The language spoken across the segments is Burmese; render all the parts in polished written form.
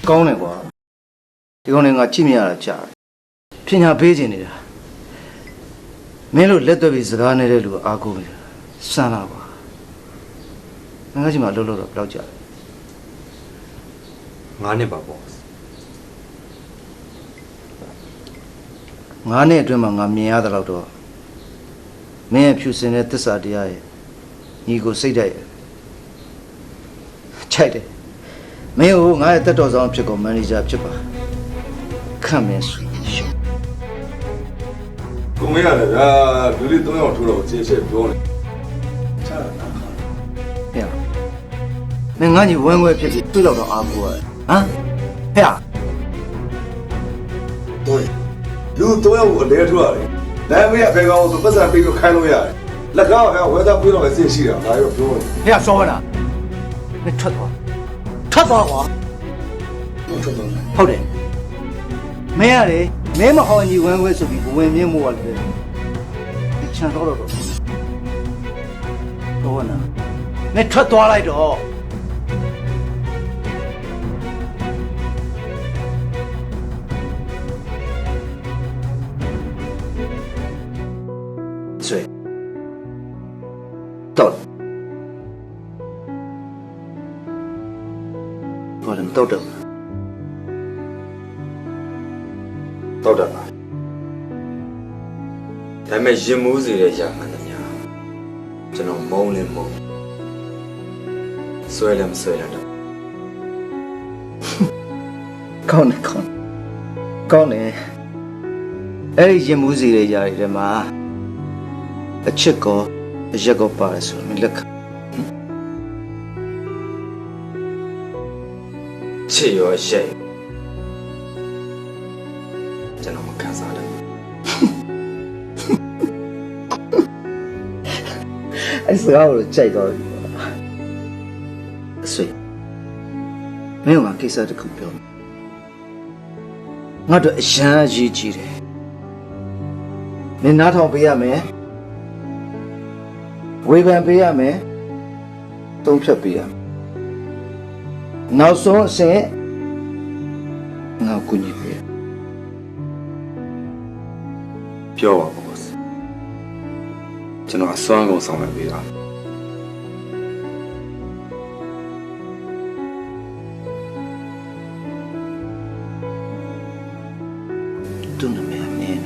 ကောင်းတယ်ကွာဒီကောင်တွေငါကြည့်မရတာကြားပညာပေးခြင်းနေတာမင်းတို့လက်သွက်ပြီးစကားနေတဲ့လူအားကိုးနေတာစမ်းလာကွာငါကချိန်မှာလှုပ်တော့ဘယ်တော့ကြာ9 နှစ်ပါပေါ့9 နှစ်အတွင်းမှာငါမြင်ရတဲ့လောက်တော့မင်းရဲ့ဖြူစင်တဲ့သစ္စာတရားရဲ့ညီကိုစိတ်ဓာတ်ရဲ့ချိုက်တယ်မင်းကိုငါရဲ့တက်တော်ဆောင်ဖြစ်ကုန်မန်နေဂျာဖြစ်ပါခန့်မင်းဆိုရှုပ်ကိုမရတယ်ဗျာလူလေး3ယောက်ထိုးတော့ချင်းချင်းပြောနေချာတာခါဟဲ့မင်းငါညီဝမ်းခွဲဖြစ်ပြီးတွေ့တော့အားကိုးရတယ်ဟမ်ဟဲ့တို့လူ3ယောက်ကိုအလဲထိုးရတယ်ဒါပေမဲ့ဘယ်ကောင်ဆိုပတ်စံပြီးတော့ခိုင်းလို့ရတယ်လက်ကားကဝဲသားပြီးတော့လည်းစင်ရှိတာဒါရောပြောဟဲနေ့စောဝနာမင်းထွက်သွားကွာဟုတ်တယ်မင်းရတယ်မင်းမဟောညီဝမ်းခွဲဆိုပြီးဘဝင်မြင့်မို့ရတယ်ချန်တော့ဘောနာမင်းထွက်သွားလိုက်တော့ဆွေတော့ဘာလဲတော့တော့တာဒါပေမဲ့ရင်မိုးစေတဲ့ຢာမှန်တယ်များကျွန်တော်မုန်းလည်းမုန်းဆွဲလည်းမဆွဲတော့ကောင်းတယ်အဲ့ဒီရင်မှုစီတွေຢာတွေထဲမှာအချစ်ကောအရက်ကောပါတယ်ဆိုမလက်ခံချစ်ရောရဲ့ကျွန်တော်မခံစားတယ်အဲ့စကားကိုကြိုက်တော့ပြီအဆွေမင်းကကိစ္စတစ်ခုပြောငါတို့အရန်အရေးကြီးတယ်မင်းနားထောင်ပေးရမယ်ဝေဖန်ပေးရမယ်သုံးဖြတ်ပေးရမယ်နောက်ဆုံးအဆင့်ငါကူညီပေးပြောပါဘောကျွန်တော်အစွမ်းကုန်ဆောင်ရွက်ပေးတာသူ့နာမည်အမင်း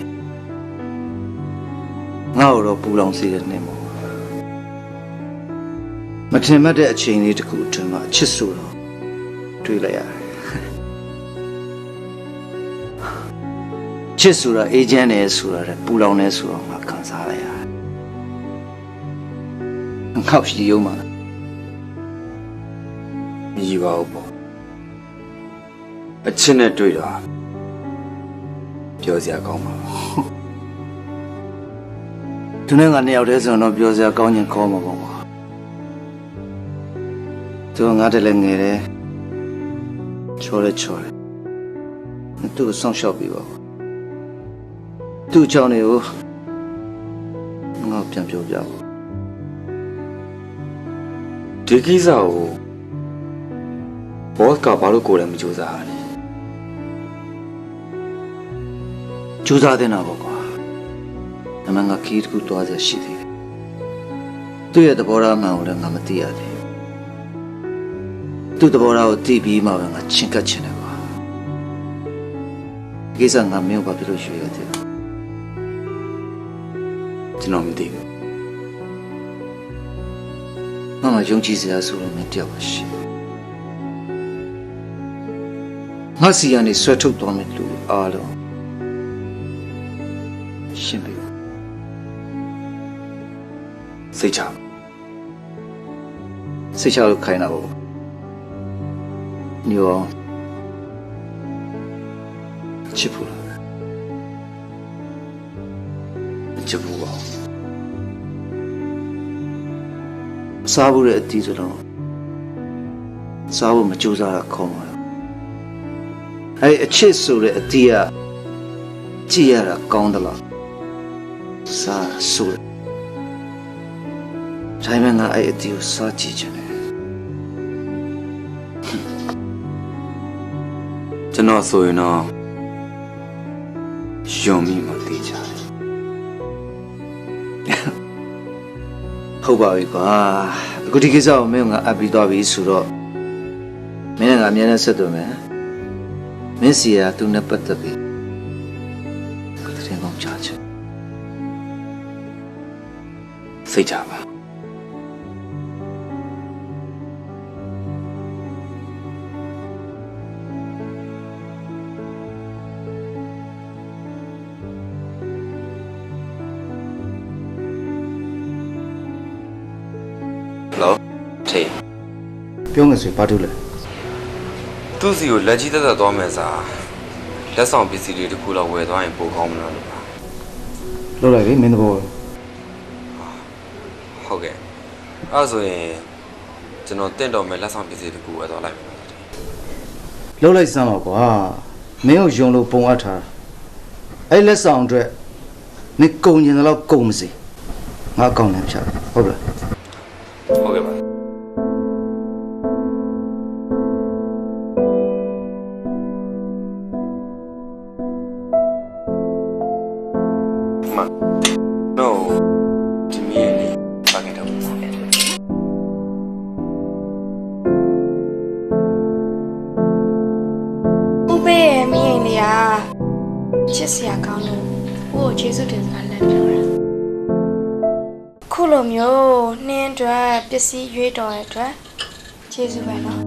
ငါ့ကိုတော့ပူလောင်စေတဲ့နေမို့မထင်မှတ်တဲ့အချိန်လေးတစ်ခုအတွင်းမှာအချစ်ဆိုတော့တွေ့လိုက်ရတယ်ချစ်ဆိုတာအေဂျင့်နဲ့ဆိုတာပူလောင်နေဆိုတော့ငါခံစားလိုက်ရတယ်ငါ့ရှိရုံးမှာမကြီးပါဘူးပေါ့အချစ်နဲ့တွေ့တာပြောစရာကောင်းပါသူနဲ့ငါနှစ်ယောက်တည်းဆိုတော့ပြောစရာကောင်းရင်ခေါ်မှာပေါ့ကွာသူကငါတည်းလည်းငယ်တယ်ချော်တယ်သူ့ကိုစောင့်ရှောက်ပြီးပါသူ့အကြောင်းတွေကိုငါပြန်ပြောပြပါဒီကိစ္စကိုဘော့ကဘာလို့ကိုယ်လည်းမကြိုးစားရလဲကြိုးစားတဲ့နာပေါ့ကွာအမှန်ကခီးတစ်ခုသွားစေရှိသေးတယ်သူ့ရဲ့သဘောထားမှန်ကိုလည်းငါမသိရသေးဘူးသူ့သဘောထားကိုသိပြီးမှပဲငါချင်းကပ်ချင်တယ်ကွာဒီကိစ္စငါမင်းကိုဘာဖြစ်လို့ရွှေ့ရသေးလဲကျွန်တော်မသိဘူးမမယုံကြည်စရာဆိုလို့မတယောက်ပါရှိငါစီကနေဆွဲထုတ်သွားမယ်လူအားလုံးရှင်းပြီစိတ်ချလို့ခိုင်းတာပေါ့ညောချစ်ဖို့ချစ်ဖို့ပါစားဖို့တဲ့အတီးဆိုတော့စားဖို့မကြိုးစားတာခေါ်မှာအဲ့အချစ်ဆိုတဲ့အတီးကကြည့်ရတာကောင်းသလားစားဆိုဒါမှမဟုတ်အဲ့အတီးကိုစားကြည့်ချင်တယ် ကျွန်တော်ဆိုရင်တော့ယုံမိမှသိကြတယ် ဟုတ်ပါပြီကွာအခုဒီကိစ္စကိုမင်းကအပ်ပြီးသွားပြီဆိုတော့မင်းကအမြဲတမ်းဆက်သွယ်မယ်မင်းစီကသူနဲ့ပတ်သက်ပြီးသတင်းကောင်းကြားချင် စိတ်ကြပါ Hello ထေး ပြောငယ်ဆိုဘာတူလဲ သူ့စီကိုလက်ကြီးသက်သက်သွားမယ်စားလက်ဆောင်ပစ္စည်းတွေတစ်ခုလောက်ဝယ်သွားရင်ပိုကောင်းမလားလို့ပါ လောက်လိုက်ပြီမင်းသဘော ဟုတ်ကဲ့အဲ့ဆိုရင်ကျွန်တော်တင့်တော်မဲ့လက်ဆောင်ပစ္စည်းတစ်ခုဝယ်သွားလိုက်မယ် လောက်လိုက်စမ်းပါကွာမင်းကိုယုံလို့ပုံအပ်ထားအဲ့လက်ဆောင်အတွက်မင်းကုန်ကျင်တယ်လို့ကုန်မစီငါအကောင့်နဲ့ဖြတ်ဟုတ်လား ဟုတ်ကဲ့ပါNo ဒီမီးလေးပါခဲ့တော့ ဦးပေးရဲ့မင်းအိမ်လေးကချစ်စရာကောင်းလို့ကို့ကိုကျေးဇူးတင်စကားလက်ပြောတာခုလိုမျိုးနှင်းအတွက်ပစ္စည်းရွေးတော်တဲ့အတွက်ကျေးဇူးပဲနော်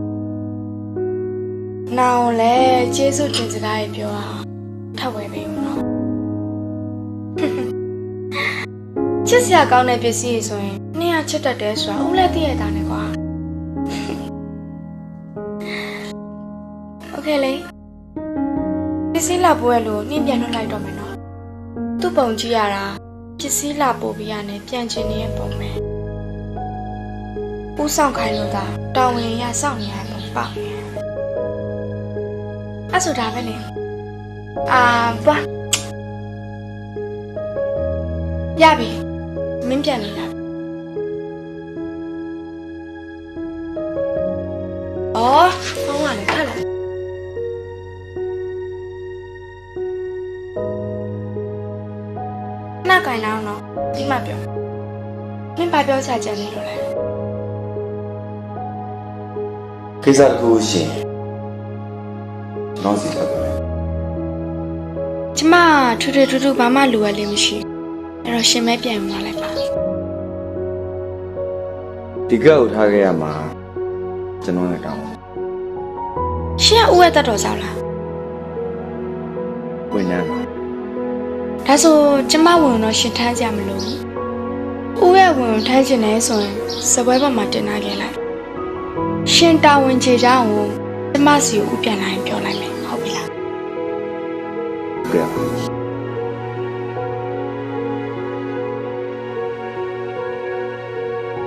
နောင်လည်းကျေးဇူးတင်စကားပြောအောင်ထပ်ဝယ်ပေးဦးနော်ချစ်စရာကောင်းတဲ့ပစ္စည်းဆိုရင်နှင်းကချစ်တတ်တယ်ဆိုတာဦးလည်းသိရတာနဲ့ကွာโอเคလေပစ္စည်းလာပို့ရလို့နှင်းပြန်လွှတ်လိုက်တော့မယ်နော်သူ့ပုံကြည့်ရတာပစ္စည်းလာပို့ပြီးရတယ်ပြန်ချင်နေတဲ့ပုံပဲဦးဆောင်ခိုင်းလို့သာတောင်းဝင်ရစောင့်နေရပုံပေါ့အဲ့ဆိုတာပဲလေပွားရပြီမင်းပြန်နေတာအော်ဟောင်းရတယ်ခက်လိုက်နှက်ကင်တော့နော်ဒီမှပြောမင်းဘာပြောချကြလဲလို့လဲ ကိစ္စတစ်ခုရှင်တော့စီလာပါမယ် ကျမထူထူဘာမှလိုရလေးမရှိအဲ့တော့ရှင်မဲပြန်ဝင်လာလိုက်ပါ ဒီကောက်ထားခဲ့ရမှာကျွန်တော်လည်းကောင်း ရှင်ကဦးရဲ့တတ်တော်ကြောက်လား ဝင်နေပါ ဒါဆိုကျမဝင်တော့ရှင်ထမ်းကြမလို့ဦးရဲ့ဝင်ထမ်းကျင်နေဆိုရင်စပွဲပေါ်မှာတင်လာခဲ့လိုက်ရှင်တာဝန်ချေချောင်းကိုကျမစီကိုဦးပြန်လာရင်ပြောလိုက်မယ်ဟုတ်ပြီလား ကြည့်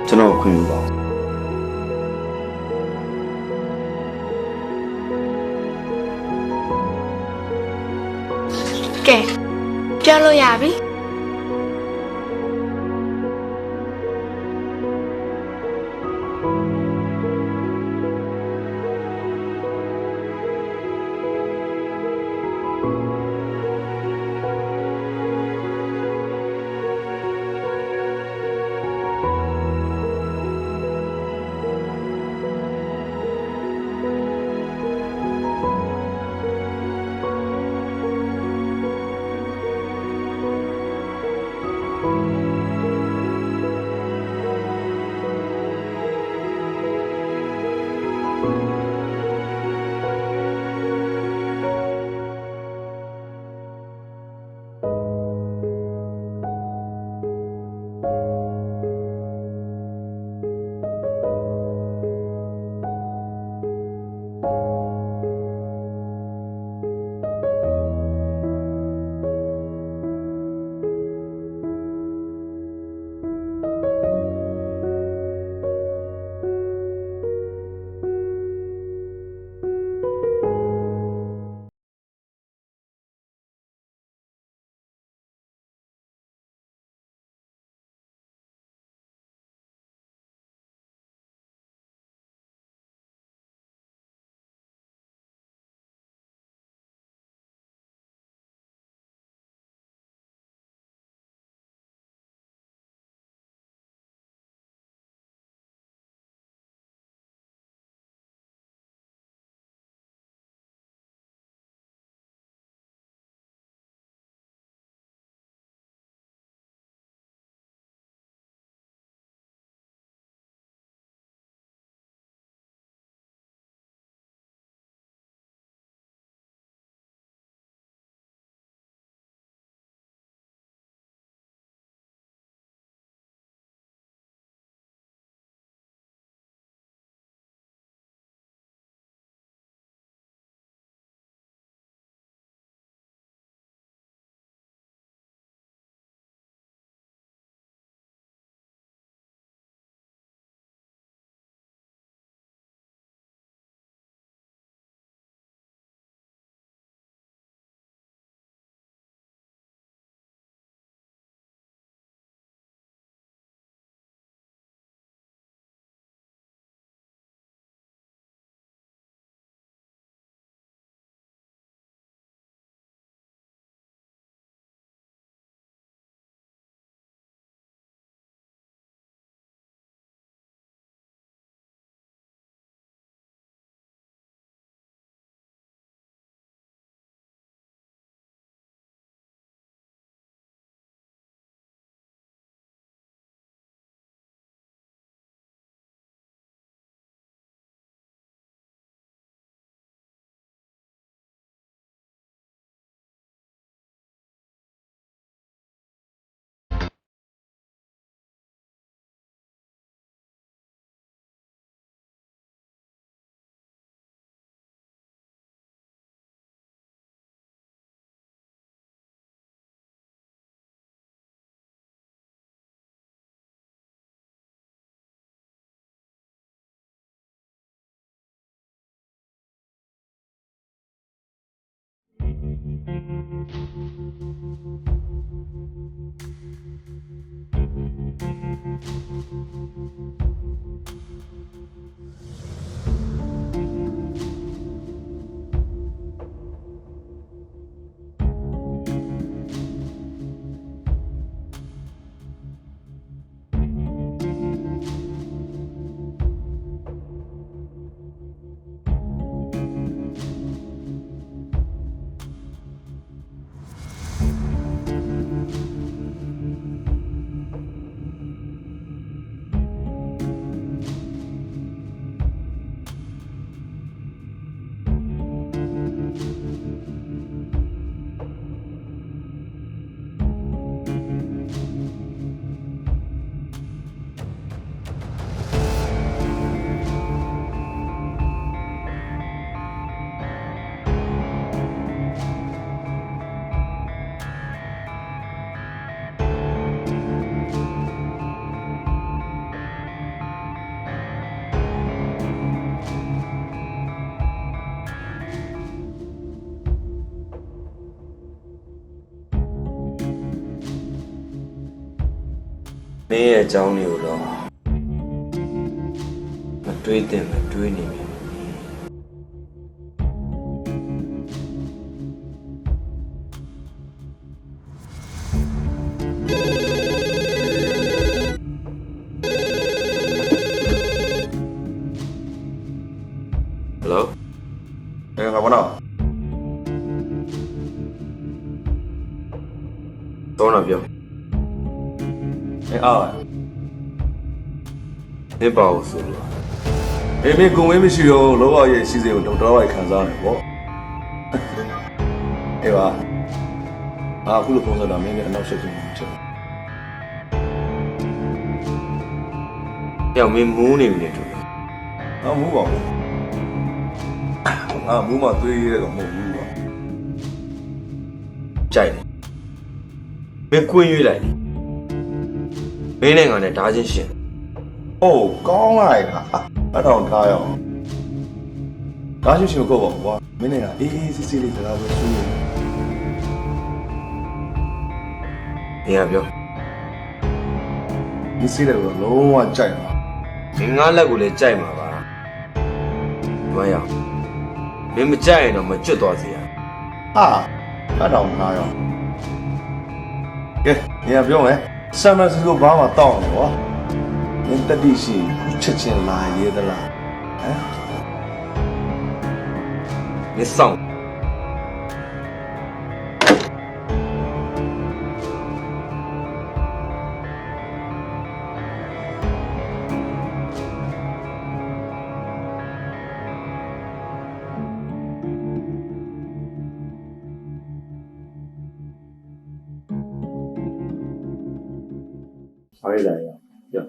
ကျွန်တော်ခွင့်ပါ ကဲပြောလို့ရပြီ မင်းရဲ့အကြောင်းတွေကိုတော့မတွေးတင်မတွေးနေပြီဟယ်လိုငါဘာနာတော့တော့ပြောအားနေပါဦးဆိုလို့မင်းကိုမင်းမရှိတော့လောဘရဲ့စီစဉ်ကိုတော်တော်ခံစားနေပေါ့အေးပါအခုလိုပုံစံတော့မင်းလည်းအနောက်ဆက်ကြည့်နေတယ်ပြောင်းမင်းမူးနေပြီလေတူမူးပါဘူးမူးမှသွေးရဲတော့မဟုတ်ဘူးပါကြိုက်တယ်မင်းကွင်းရွေးလိုက်မင်းနဲ့ငါနဲ့ဓာချင်းရှင်ကောင်းလိုက်တာအဲ့တော့ထားရအောင်ဒါရှိရှင်ကိုပေါ့ကွာမင်းနဲ့ကအေးစစ်စစ်လေးစကားပြောဆွေးနေရပြောဒီစီးတယ်တော့လုံးဝကြိုက်ပါမင်းငါလက်ကိုလည်းကြိုက်မှာပါမရမင်းမကြိုက်ရင်တော့မကျွတ်သွားစေရအဲ့တော့ထားရအောင်ကဲနေရပြောမယ်ဆမ်မစီကိုဘာမှတောင်းတယ်ကွာမင်းတတိရှိချက်ချင်းလာရေးသလားမင်းဆောင်အားရလာရပြော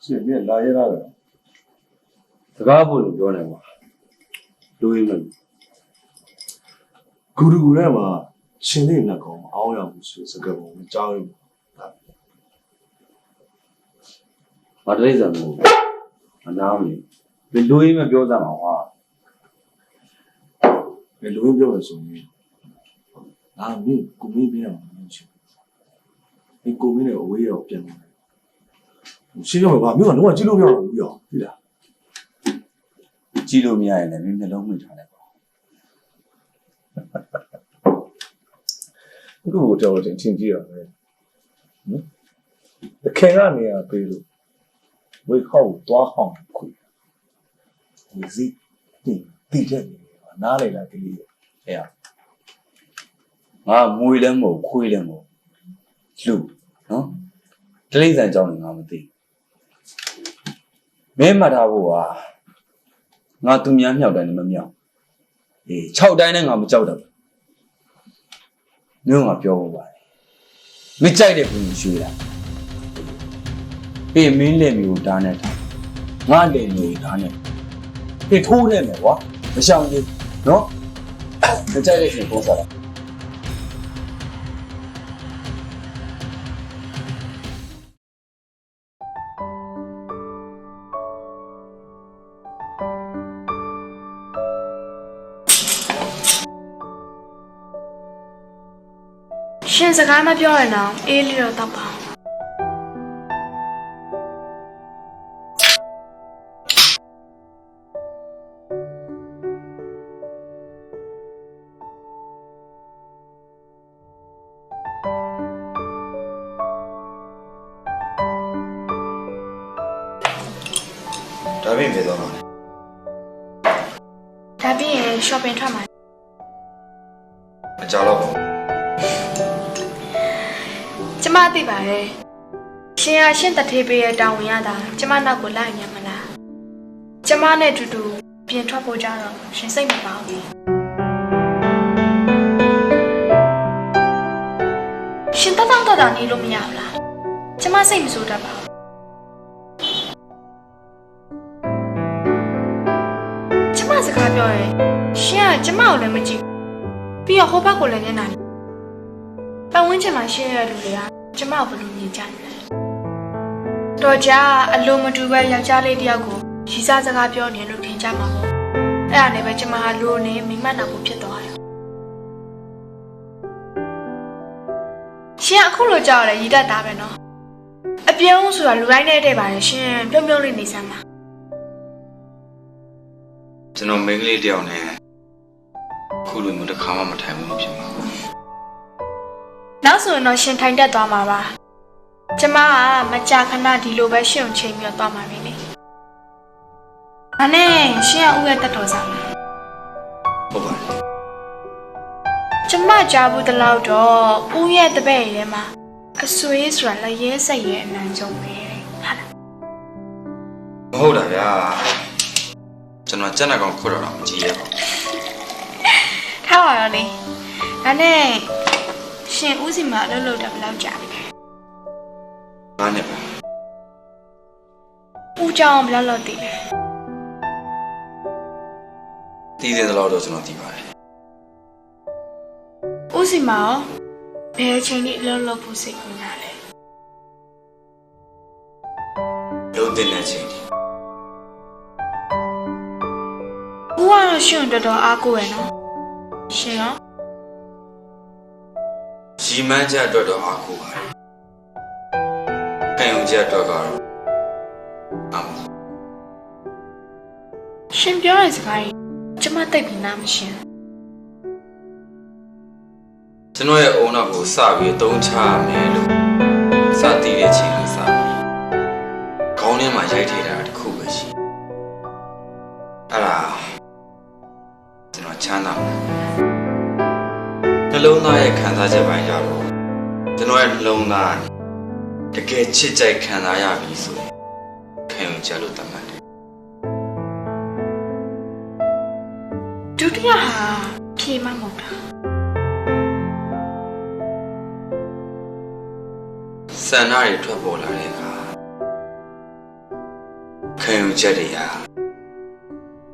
ရှင်မြင်လာရတာပဲစကားဖို့လို့ပြောနေမှာလူရင်းမလို့ဂူရူထဲမှာရှင်လေးနဲ့ကောင်အောင်းရမှုဆိုစကားပုံမကြောက်ဘူးမတလေးစံမို့မနာမလို့ဘယ်လူရင်းမပြောစမ်းအောင်ဟာဘယ်လူရင်းပြောလို့ဆိုရင်မင်းကိုမင်းပြရမှာမဟုတ်ဘူးဒီကိုမင်းနဲ့အဝေးရောက်ပြန်တယ်ရှင်းရမှာမြို့ကတော့ကြည့်လို့မရဘူးရောသိလားကြည့်လို့မရရင်လည်းမင်းနှလုံးမှိတ်ထားလိုက်ပါအခုတော့တင်ချင်းကြည့်ရမယ်တခင်ကနေရပေးလို့ဝေခေါက်သွားဟောင်းခွေဒီစီတိတဲ့နားလေလာကလေးအဲ့ငါမွေလည်းမဟုတ်ခွေးလည်းမဟုတ်လူနော်တလိမ့်ဆန်ကြောင်းလည်းငါမသိမင်းမှတ်ထားဖို့ဟာငါသူများမြောက်တိုင်းလည်းမမြောက်6တိုင်းနဲ့ငါမကြောက်တော့ဘူးမျိုးငါပြောဖို့ပါတယ်မကြိုက်တဲ့ဘူးရွှေတာပြီးမင်းလက်မျိုးဓာတ်နဲ့ထားငါလက်မျိုးဓာတ်နဲ့ပြီးထိုးနေမယ်ကွာမရှောင်ဘူးနော်မကြိုက်တဲ့ရှင်ပုံစံလားရှင်စကားမပြောရင်တော့အေးလေးတော့တောက်ပါဒါပြင်ပြေတော့မှာဒါပြင် shopping ထွက်မှာအကြောက်တော့ပါကျမသိပါတယ်ရှင်ရရှင်တထေးပေးရဲ့တောင်းဝင်ရတာကျမနောက်ကိုလိုက်နေမလားကျမနဲ့အတူတူပြင်ထွက်ဖို့ကြတော့ရှင်စိတ်မပါဘူးရှင်တောက်နေလို့မရဘူးလားကျမစိတ်မဆိုးတတ်ပါဘူးကျမစကားပြောရင်ရှင်ကကျမကိုလည်းမကြည့်ပြီးတော့ဟိုဘက်ကိုလည်းမျက်နှာပတ်ဝန်းကျင်မှာရှိရတဲ့လူတွေကကျမကိုဘယ်လိုမြင်ကြလဲတော်ကြအလိုမတူပဲယောက်ျားလေးတယောက်ကိုရီးစားစကားပြောနေလို့ထင်ကြမှာပေါ့အဲ့ဒါနဲ့ပဲကျမဟာလိုနေမိမနာဖို့ဖြစ်သွားတယ်ရှင်အခုလိုကြောက်ရတယ်ရည်တတ်တာပဲနော် ပြုံးဆိုတာလူတိုင်းနဲ့တဲ့ပါလေရှင်ပြုံးပြုံးလေးနေစမ်းပါ ကျွန်တော်မိန်းကလေးတယောက်နဲ့ခုလိုမျိုးတစ်ခါမှမထိုင်ဘူးဖြစ်မှာ နောက်ဆိုရင်တော့ရှင်ထိုင်တက်သွားမှာပါကျမကမကြာခဏဒီလိုပဲရှင်ကိုချိန်ပြီးတော့သွားမှာပဲလေဒါနဲ့ရှင်ကဦးရဲ့တက်တော်စားမှာ ဟုတ်ပါတယ် ကျမကြားဘူးတလောက်တော့ဦးရဲ့တပည့်ရဲမှာအဆွေးဆိုတာလည်းရဲစိတ်ရဲ့အနံဆုံးပဲဟာလား မဟုတ်တာဗျာကျွန်တော်စက်နှကောင်ခွတ်တော့မကြည့်ရပါဘူး ထားပါတော့လေဒါနဲ့ရှင်ဦးစီမှာအလုပ်လုပ်တာဘယ်လောက်ကြာပြီလဲ ငါနဲ့ပါ ဦးကြောင်ဘယ်လောက်လုပ်တည်လဲ တီးတဲ့လောက်တော့ကျွန်တော်သိပါတယ် ဦးစီမှာရောဘယ်အချိန်ကြီးအလုပ်လုပ်ဖို့စိတ်ကူးတာလဲ လုံးတင်တဲ့ချိန်ဒီ ဦးကတော့ရှင်တော်တော်အားကိုးရနော်ရှင်ရော ရီမန်းချက်အတွက်တော့အားကိုးပါတယ်ခံယူချက်အတွက်ကတော့အမ ရှင်ပြောတဲ့စကားကြီးကျမသိပြီးနားမရှင် ကျွန်တော်ရဲ့အုံနောက်ကိုစပြီးတုံးချရမယ်လို့စတည်တဲ့ချိန်ကစပြီးခေါင်းထဲမှာရိုက်ထည့်တာတစ်ခုပဲရှိအဲ့ဒါကျွန်တော်ချမ်းသာတယ်နှလုံးသားရဲ့ခံစားချက်ပိုင်းကြတော့ကျွန်တော်ရဲ့နှလုံးသားတကယ်ချစ်ကြိုက်ခံစားရပြီဆိုရင်ခံယူချက်လို့သတ်မှတ်တယ် ဒုတိယဟာဖြေမမဟုတ်တာ စံနာတွေထွက်ပေါ်လာတဲ့အခါခံယူချက်တွေဟာ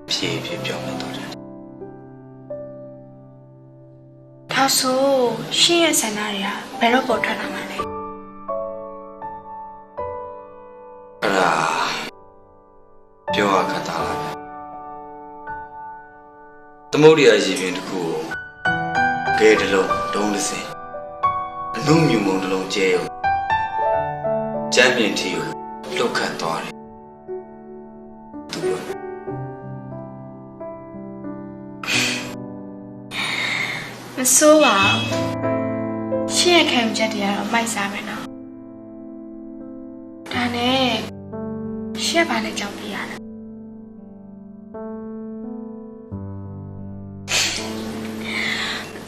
ဖြည်းဖြည်းပြောင်းလဲသွားတယ် ဒါဆိုရှင်ရဲ့ဆန္ဒတွေကဘယ်တော့ပေါ်ထွက်လာမှာလဲ အဲ့ဒါပြောရခက်တာလားသမုဒ္ဒရာရည်ပင်တစ်ခုကိုကဲတစ်လုံးတုံးတစ်စင်အနုမြူမုံတစ်လုံးကျဲရုံကျမ်းပြင်ထီကိုလှုပ်ခတ်သွားတယ်သူပြော မစိုးပါဘူးရှင်ရဲ့ခံယူချက်တွေကတော့မိုက်စားမယ်နော်ဒါနဲ့ရှင်ဘာလဲကြောက်ပြရလဲ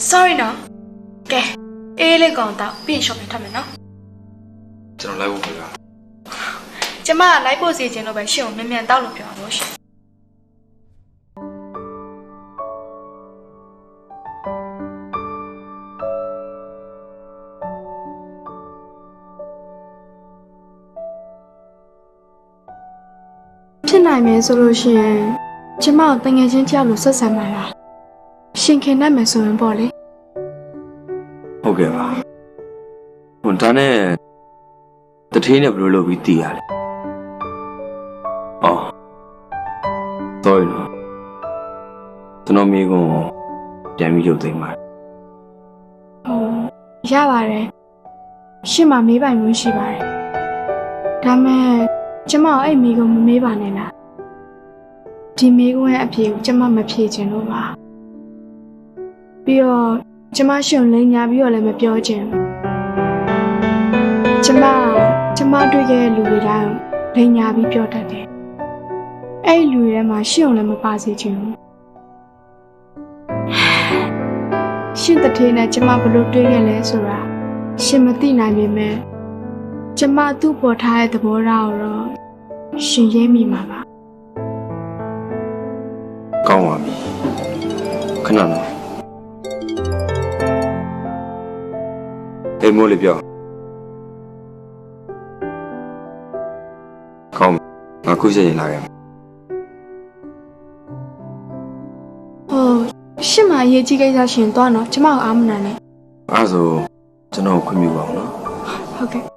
sorry နော်ကဲအေးလေးကောင်တော့ပြင် shopping ထပ်မယ်နော် ကျွန်တော်လိုက်ဖို့ပြောတာ ကျမကလိုက်ဖို့စီခြင်းလို့ပဲရှင်ကိုမြန်မြန်တောက်လို့ပြောပါလို့ရှင်ဖြစ်နိုင်မယ်ဆိုလို့ရှိရင်ကျမကိုတငယ်ချင်းတယောက်လိုဆက်ဆံပါလားရှင်ခင်နိုင်မယ်ဆိုရင်ပေါ့လေ ဟုတ်ကဲ့ပါဟိုဒါနဲ့တထေးနဲ့ဘယ်လိုလုပ်ပြီးတည်ရလဲအော်တော်ရနော်ကျွန်တော်မိကုန်းပြန်ပြီးရုပ်သိမ်းပါ ရပါတယ်ရှင်မမေးပိုင်လို့ရှိပါတယ်ဒါမဲ့ကျမအဲ့မိကုန်းမမေးပါနဲ့လားဒီမိကုန်းရဲ့အဖြေကိုကျမမဖြေချင်လို့ပါပြီးတော့ကျမရှင်လိန်ညာပြီးတော့လည်းမပြောချင်ကျမတွေ့ခဲ့တဲ့လူတွေတိုင်းလိန်ညာပြီးပြောတတ်တယ်အဲ့လူတွေထဲမှာရှင်ကိုလည်းမပါစေချင်ဘူးရှင်တထေးနဲ့ကျမဘလို့တွေ့ခဲ့လဲဆိုတာရှင်မသိနိုင်ပေမဲ့ကျမသူ့ပေါ်ထားတဲ့သဘောထားကိုတော့ရှင်ရေးမိမှာပါ ကောင်းပါပြီခဏနော်အေးမိုးလေးပြောကောင်းငါခုချက်ရင်လာခဲ့ ရှင်မအရေးကြီးကိစ္စရှင်သွားတော့ကျမကိုအားမနာနဲ့ အဲ့ဆိုကျွန်တော်ခွင့်ပြုပါအောင်နော် ဟုတ်ကဲ့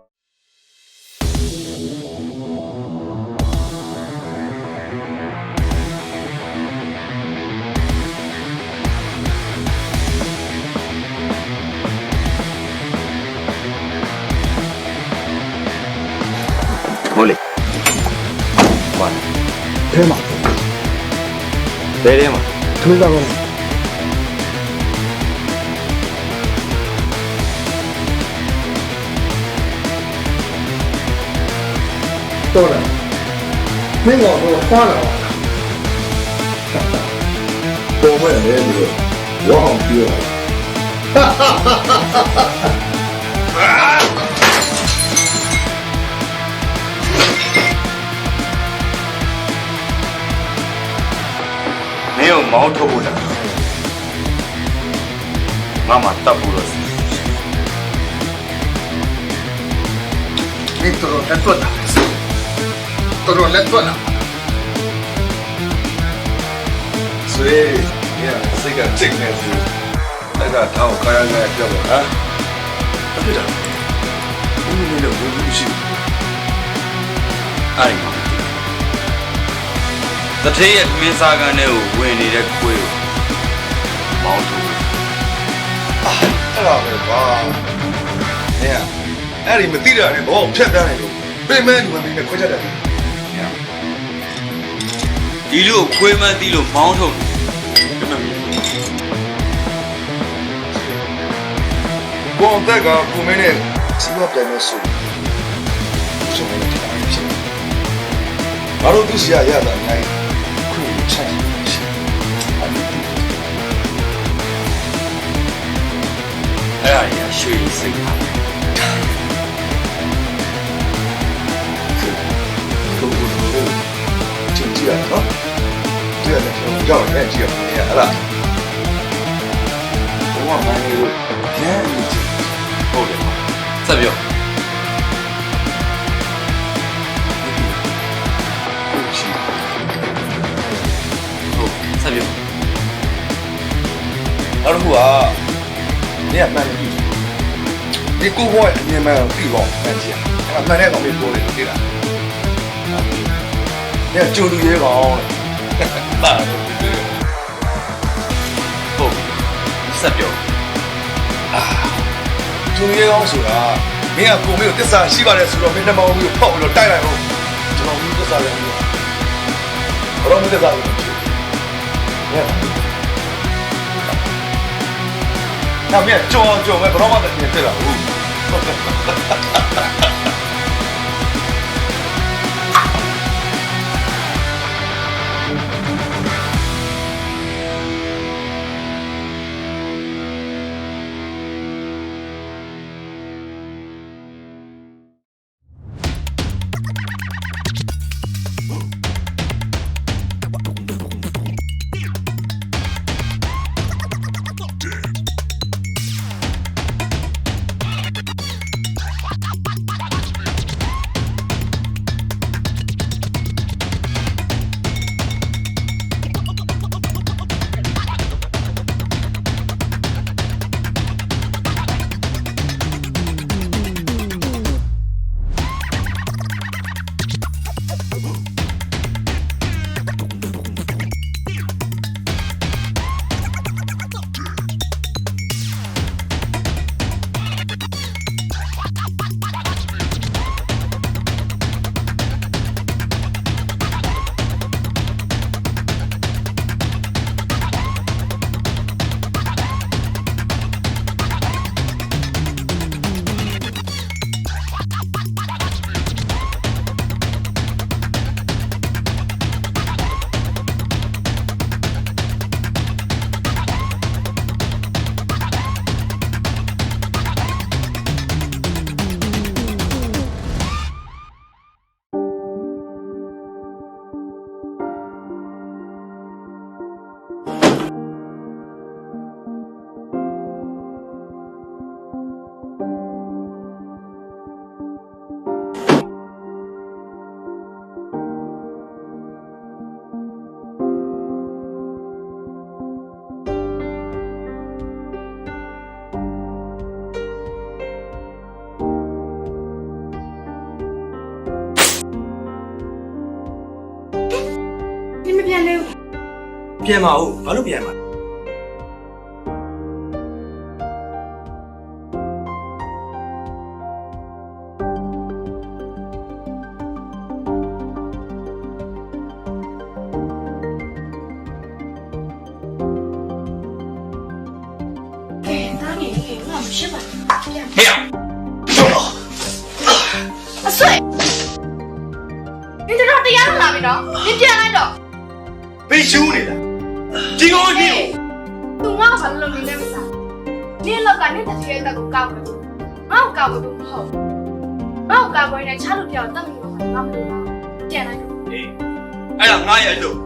သွားတယ် ထဲမှာ ဘယ်ထဲမှာ ထွေးတော့တော့တယ်မင်းကတော့ခွာလာပေါ်မဲ့လေလို့ဝေါ့ပြော မင်းကိုမောင်းထုတ်ဖို့လားငါမှတပ်ဖို့လို့ 你多少来做哪？多少来做哪？所以你看这个正面是那个他我刚刚那叫什么啊？队长，我们那个有东西。 အဲ့ဒီမှာတထေးရဲ့မင်းစားကန်းထဲကိုဝင်နေတဲ့ခွေးကိုမောင်းထုတ် 啊，အဲ့ဒါပဲကွာ။နေရအဲ့ဒီမသိတာနဲ့ဘောဖြတ်တန်းနေလို့ပြင်မဲဒီမှာမင်းနဲ့ခွဲချက်တယ် ဒီလူကိုခွေးမသိလို့မောင်းထုတ် ။ဘောတက်ကကိုမင်းနဲ့စီးပွားပြန်နေဆို။ကျွန်တော်လည်းတရားဖြစ်။ဘာလို့သူစီရရတာလဲ။ခွေးချက်ရှိ။အဲ့ဒီ အဲ့ဒါကြီးရွှေစိတ်ထား ကိုကိုကိုချင်းကြည့်ရတော့ကြည့်ရတယ်ကြောက်နေကြည့်ရနေရဟလားဘဝမှန်နေလို့ကျန်းနေကြည့် ဟုတ်တယ်ဆက်ပြော ဟုတ်ရှိ ဟုတ်ဆက်ပြော နောက်တစ်ခုကနေကမှန်ပြီဒီကိုဘွားအမြင်မှန်ပြီးတော့မှန်ကြည့်အဲ့မှန်တဲ့ကောင်လေးပေါ်တယ်သိလားနေကကျိုးလူရဲကောင်တာတော့ ဟုတ်ဆက်ပြော ကျိုးလူရဲကောင်ဆိုတာမင်းကကိုမေကိုတစ္ဆာရှိပါတယ်ဆိုတော့မင်းနှမောင်းကြီးကိုဖောက်ပြီးတော့တိုက်လိုက်အောင်ကျွန်တော်ဘူးတစ္ဆာလည်းဘာလို့မတစ္ဆာလဲ那面中没不让我的面对了，ပြန်ပါဦးဘာလို့ပြန်မှာ ရှင်းပါ ဟဲ့ အဆွေ你这这样子哪边着？你别来着。 ဘေးရှူးနေတာဒီကောင်ကြီး သူငါ့ဘာလို့လုပ်နေလဲမစားနင်းလောက်ကနင်းတတိယတက်ကိုကောက်တယ်ငါ့ကိုကောက်လို့မဟုတ်ငါ့ကိုကောက်ခွင့်နဲ့ချားလို့ပြောတတ်လို့ငါမလို့ပြန်လိုက်တော့ အေးအဲ့ဒါငါရဲ့အလုပ်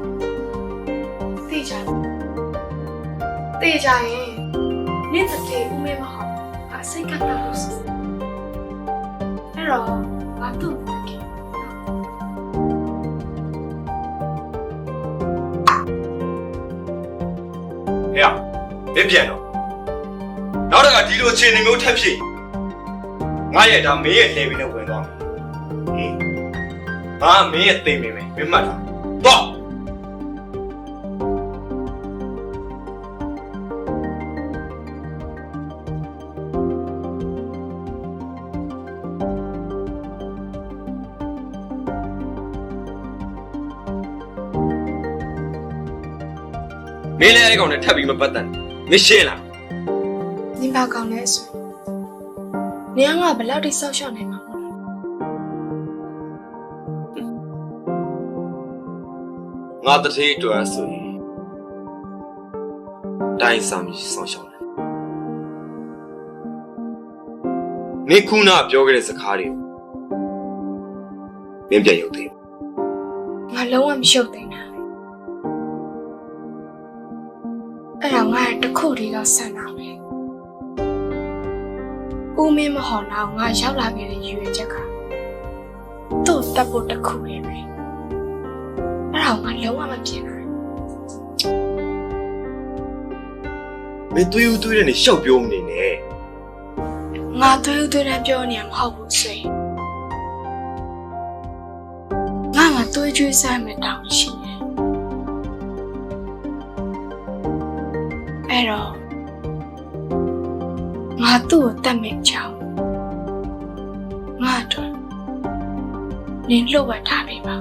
သိချာသိချာရင်နင်းတတိယဦးမဲမဟုတ်ငါစိတ်ကပ်လို့ဆိုအဲ့တော့ငါတို့က ဟဲ့မင်းပြန်တော့နောက်တစ်ခါဒီလိုအခြေအနေမျိုးထပ်ဖြစ်ငါရဲ့ဒါမင်းရဲ့လေပြီးနဲ့ဝင်သွားမယ်ဟေးငါမင်းရဲ့သိမ့်မယ်မင်းမှတ်လားတော့မင်းလည်းအဲ့ကောင်နဲ့ထပ်ပြီးမပတ်သက်မရှင်းလား နင်းပါကောင်းလဲဆိုနင်းကဘယ်လောက်ထိဆောက်ရှောက်နေမှာမဟုတ် ငါတတိအတွက်ဆိုရင်တိုင်းစာမီဆောင်ရှောက်တယ်မင်းခုနပြောခဲ့တဲ့စကားတွေကိုမင်းပြန်ရုပ်သေး ငါလုံးဝမရှုပ်သိနေတာအဲ့တော့ငါတခုတည်းတော့ဆန်တာပဲဦးမင်းမဟော်တော့ငါရောက်လာခဲ့တဲ့ရွေချက်ကသူ့တပ်ဖို့တခုပဲအဲ့တော့ငါလုံးဝမပြင်နိုင် မင်းသွေးဦးသွေးတဲ့နေရှောက်ပြောမနေနဲ့ ငါသွေးဦးသွေးတန်းပြောနေမှာမဟုတ်ဘူးဆွေငါမှသွေးကြွေးဆိုင်မဲ့တောင်းရှိတယ်အဲ့တော့ငါသူ့ကိုတတ်မဲ့ကြောင်းငါတို့နင်လှုပ်ဝက်ထားပေးပါ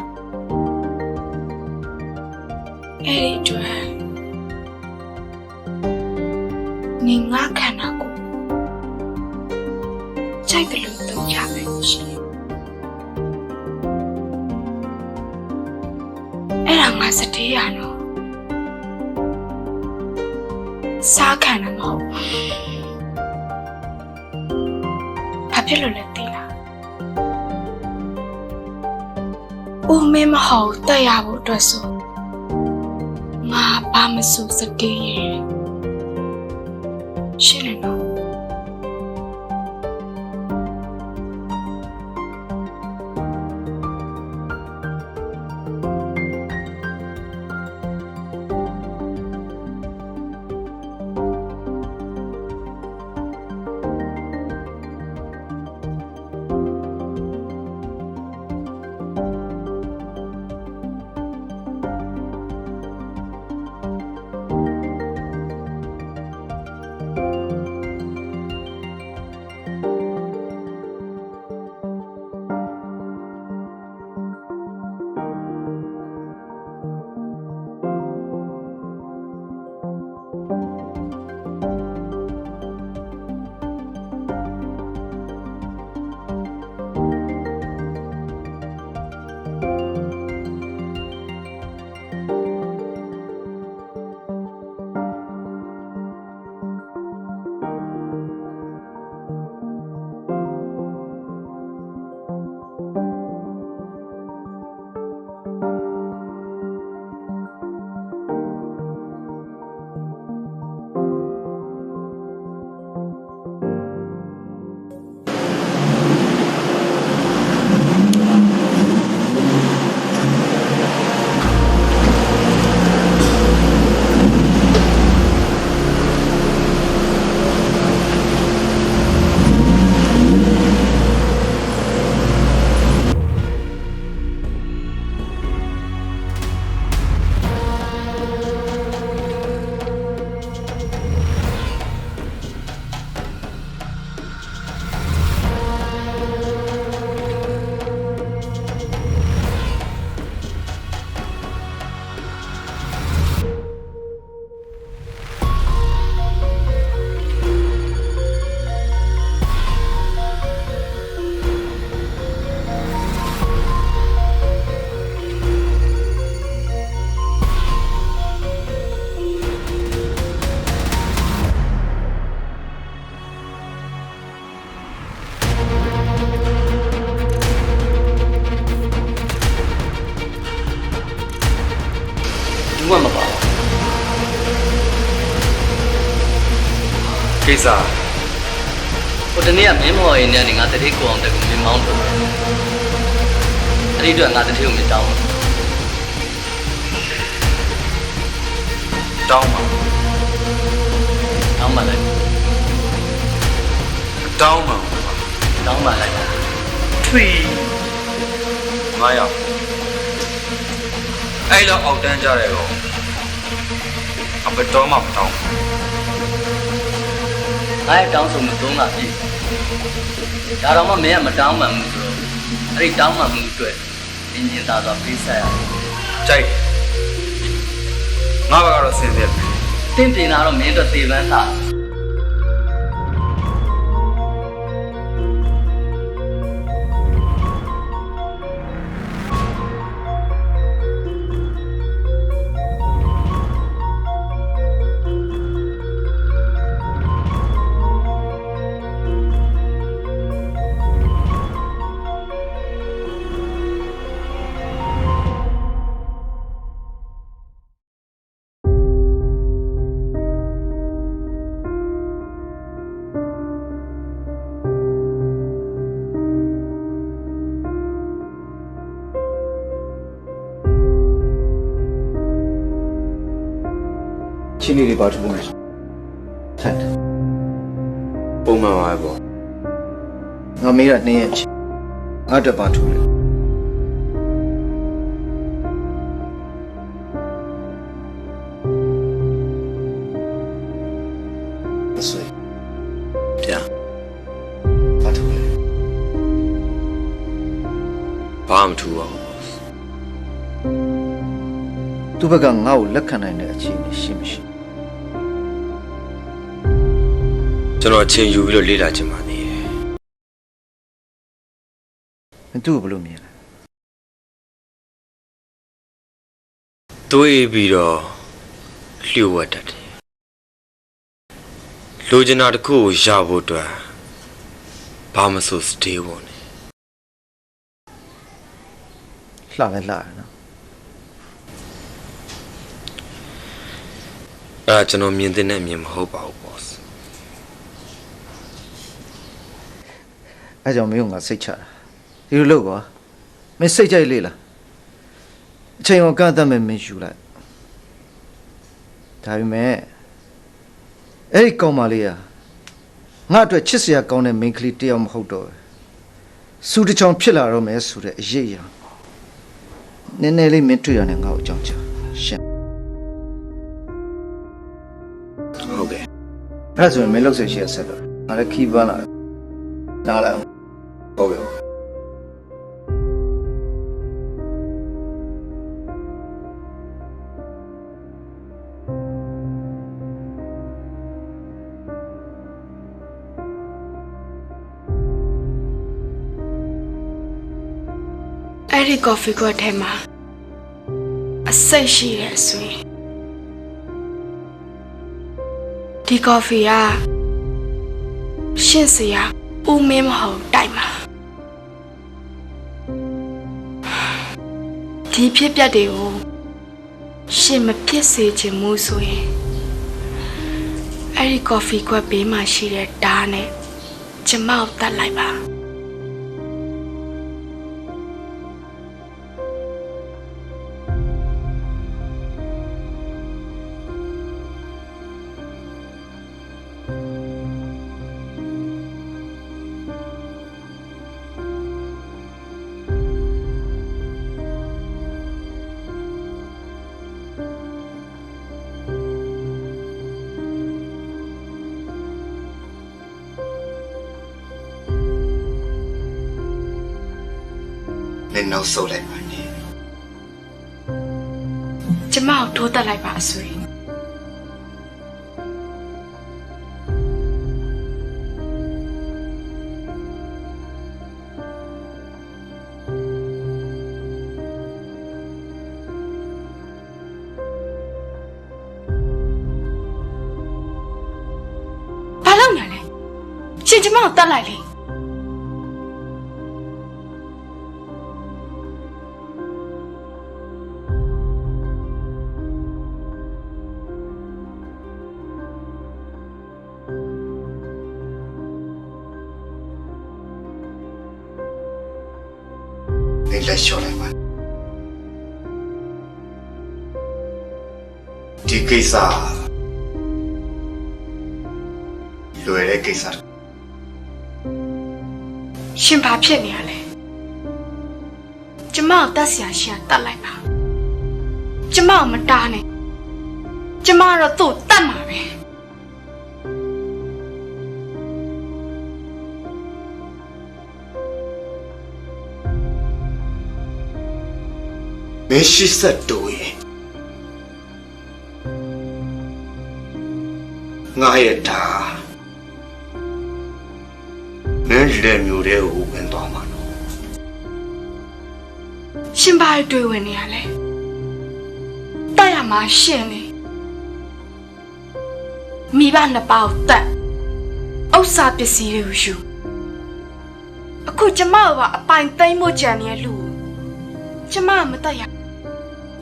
အဲ့ဒီအတွက်နင်ငါခန္ဓာကိုကြိုက်တယ်လို့သုံးရမယ်ရှိတယ်အဲ့ဒါငါစတေးရနော်စားခံတာမဟုတ်ဘာဖြစ်လို့လဲသိလားဦးမင်းမဟုတ်တက်ရဖို့အတွက်ဆိုငါဘာမဆိုစတေးရင်ရှင်းနေတော့ ကိစ္စ ဟိုတနေ့ကမင်းမော်ရင်နဲ့ငါတတိကိုအောင်တက်ကိုမင်းမောင်းတော့အဲ့ဒီတော့ငါတတိကိုမတောင်းဘူး တောင်းပါ တောင်းမှလိုက် တောင်းပါ တောင်းမှလိုက် ထွေ9ရောက်အဲ့တော့အောက်တန်းကြတဲ့ကောင်အဘတော်မှမတောင်း ငါ့တောင်းဆိုမှုသုံးပါပြီဒါတော့မှမင်းကမတောင်းမှန်ဘူးဆိုတော့အဲ့ဒီတောင်းမှန်မှုအတွက်အင်ဂျင်သားတော့ပေးဆက်ရ ကြိုက်ငါဘက်ကတော့စင်စစ် တင့်တင်လာတော့မင်းတို့တေပန်းလာ ချင်းလေးတွေပါထဖို့မယ်ထက် ပုံမှန်ပါပဲပေါ့ ငါမေးတာ2ရက်ချင်းငါတက်ပါထူလေအဆွေ ဗျာ ပါထူလေ ဘာမှမထူပါဘူး သူ့ဘက်ကငါ့ကိုလက်ခံနိုင်တဲ့အခြေအနေရှိမရှိ ကျွန်တော်အချိန်ယူပြီးတော့လေ့လာချင်ပါသေးတယ် မင်းသူ့ကိုဘယ်လိုမြင်လဲ တွေးပြီးတော့လျှို့ဝှက်တတ်တယ်လိုချင်တာတစ်ခုကိုရဖို့အတွက်ဘာမဆိုစတေးဖို့နဲ့ လှလဲလှရနော် အဲ့ဒါကျွန်တော်မြင်တဲ့အမြင်မဟုတ်ပါဘူး boss အဲကြောင့်မင်းကငါစိတ်ချတာဒီလိုလုပ်ကွာမင်းစိတ်ကြိုက်လေလားအချိန်ကိုကန့်သတ်မဲ့မင်းယူလိုက်ဒါပေမဲ့အဲ့ဒီကောင်မလေးကငါအတွက်ချစ်စရာကောင်းတဲ့မိန်းကလေးတစ်ယောက်မဟုတ်တော့စူးတစ်ချောင်းဖြစ်လာတော့မယ်ဆိုတဲ့အရေးအရာနည်းနည်းလေးမင်းတွေ့ရတယ်ငါ့ကိုအကြောင်းချရှင်း ဟုတ်ကဲ့ အဲ့ဒါဆိုရင်မင်းလုပ်ဆက်ရှိရဆက်တော့ငါလည်းခီးပန်းလာတယ်နားလိုက်အောင် ဟုတ်ကဲ့ အဲ့ဒီ coffee ကွက်ထဲမှာအစိတ်ရှိတဲ့အဆွေဒီ coffee ကရှင်းစရာဦးမင်းမဟုတ်တိုက်မှာဒီဖြစ်ပျက်တွေကိုရှင်းမဖြစ်စေချင်မှုဆိုရင်အဲ့ဒီ coffee ကွက်ဘေးမှာရှိတဲ့ဓာတ်နဲ့ကျမကိုတတ်လိုက်ပါလည်းနောက်ဆုတ်လိုက်ပါနဲ့ ကျမကိုထိုးတက်လိုက်ပါအဆွေဘာလုပ်နေလဲရှင်ကျမကိုတက်လိုက်လေ你来小来吧。ဒီကိစ္စလွယ်တဲ့ကိစ္စ ရှင်ဘာဖြစ်နေရလဲကျမကိုတတ်ဆရာရှင်တတ်လိုက်ပါကျမကိုမတားနဲ့ကျမတော့သူ့တတ်မှာပဲမရှိဆက်တူရဲ့ငါရဲ့ဒါနင်းလက်မျိုးတွေကိုဝင်သွားမှာနော် ရှင်ဘာတွေးဝင်နေရလဲတတ်ရမှာရှင်လေမိဘနှစ်ပါးကိုတတ်ဥစ္စာပစ္စည်းတွေကိုယူအခုကျမကပါအပိုင်သိမ်းဖို့ကြံနေတဲ့လူကျမကမတတ်ရ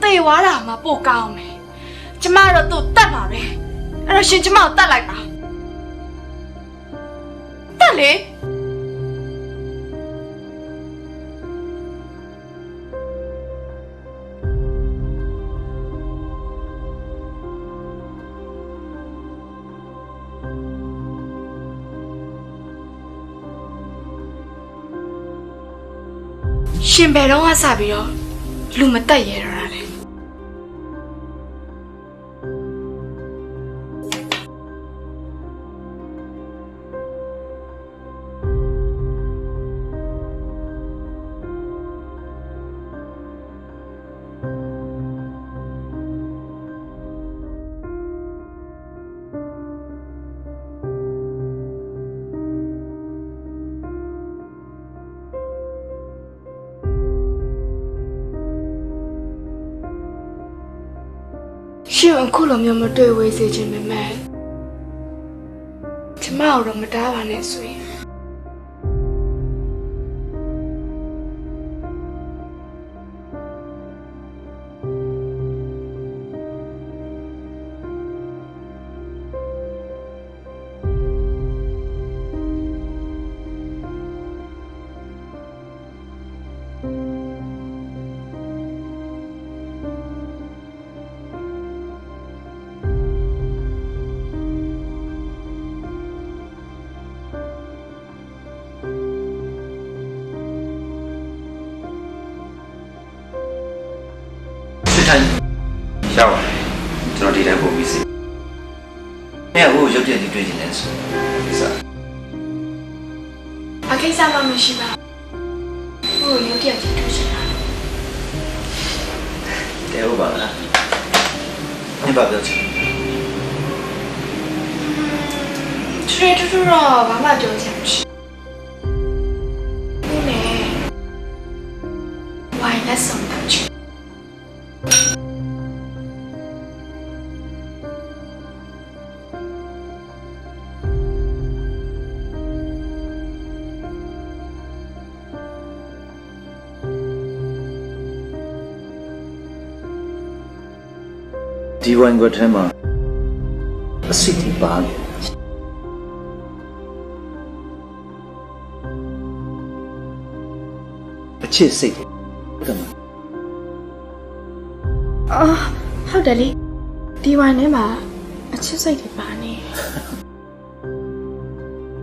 သေသွားတာမှပိုကောင်းမယ်ကျမတော့သူ့တတ်မှာပဲအဲ့တော့ရှင်ကျမကိုတတ်လိုက်ပါတတ်လေရှင်ဘယ်တော့မှစပြီးတော့လူမတက်ရတော့တာလေရှင်အခုလိုမျိုးမတွေ့ဝေးစေချင်ပေမဲ့ကျမတို့မတားပါနဲ့ဆိုရင်ထိုင်ရပါတယ်ကျွန်တော်ဒီတိုင်းပုံပြီးစီမင်းကဟိုရုပ်တရက်ကြီးတွေ့နေတယ်ဆိုဒီစား အကိစ္စမှမရှိပါဘူးဟိုရုပ်တရက်ကြီးတွေ့ချင်တာ တဲဟုတ်ပါလားမင်းဘာပြောချင် ထရီတူတူတော့ဘာမှပြောချင်မရှိဘူးနဲ့ဝိုင်းလက်ဆောင်တော့ချင်ဒီဝိုင်းကထဲမှာအစ်စ်တီပါနေအချစ်စိတ်တယ်ဟုတ်တယ်မအော်ဟုတ်တယ်လေဒီဝိုင်းထဲမှာအချစ်စိတ်တွေပါနေ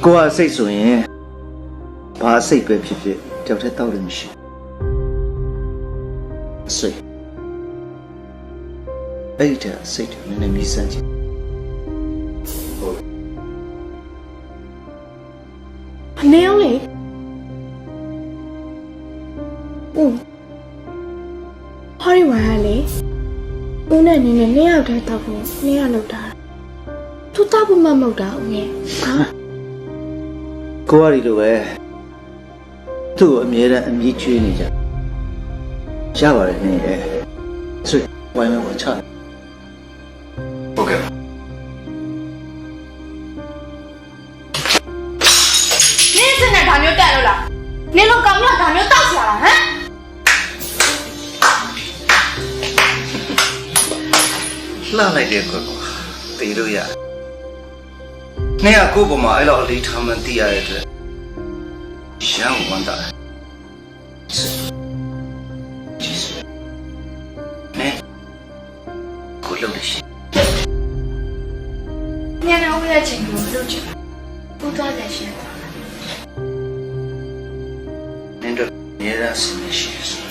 ကိုကစိတ်ဆိုရင်ဘာစိတ်ပဲဖြစ်ဖြစ်တယောက်တည်းတောက်လို့မရှိဘူးစိတ်အဲ့ဒါစိတ်နည်းနည်းမြည်စမ်းချင်ဟုတ် အနေအောင်လေဦးဟောရီဝါရလေဦးနဲ့နင်းနဲ့နှစ်ယောက်တည်းတောက်ဖို့နှစ်ယောက်လောက်တာသူတောက်ဖို့မမဟုတ်တာဦးရဲ့ဟာ ကိုကဒီလိုပဲသူ့ကိုအမြဲတမ်းအမြည်ကျွေးနေကြရပါတယ်နင်းရဲ့ဆွေဝိုင်းမဲ့ဝချဟုတ်ကဲ့ နင်းစနဲ့ဒါမျိုးတက်လို့လားနင်းတို့ကောင်မဒါမျိုးတောက်ချလာဟမ် လှလိုက်တဲ့ကွယ်တေးလို့ရနေ့ကကို့ပေါ်မှာအဲ့လိုအလေးထားမှန်းသိရတဲ့အတွက်ရမ်းဝမ်းသာတယ် လုပ်လို့ရှိ ညနေဦးရဲ့ချိန်ကိုလုပ်ချင်ပူသွားတယ်ရှင် နင်တို့နေရစီမရှိ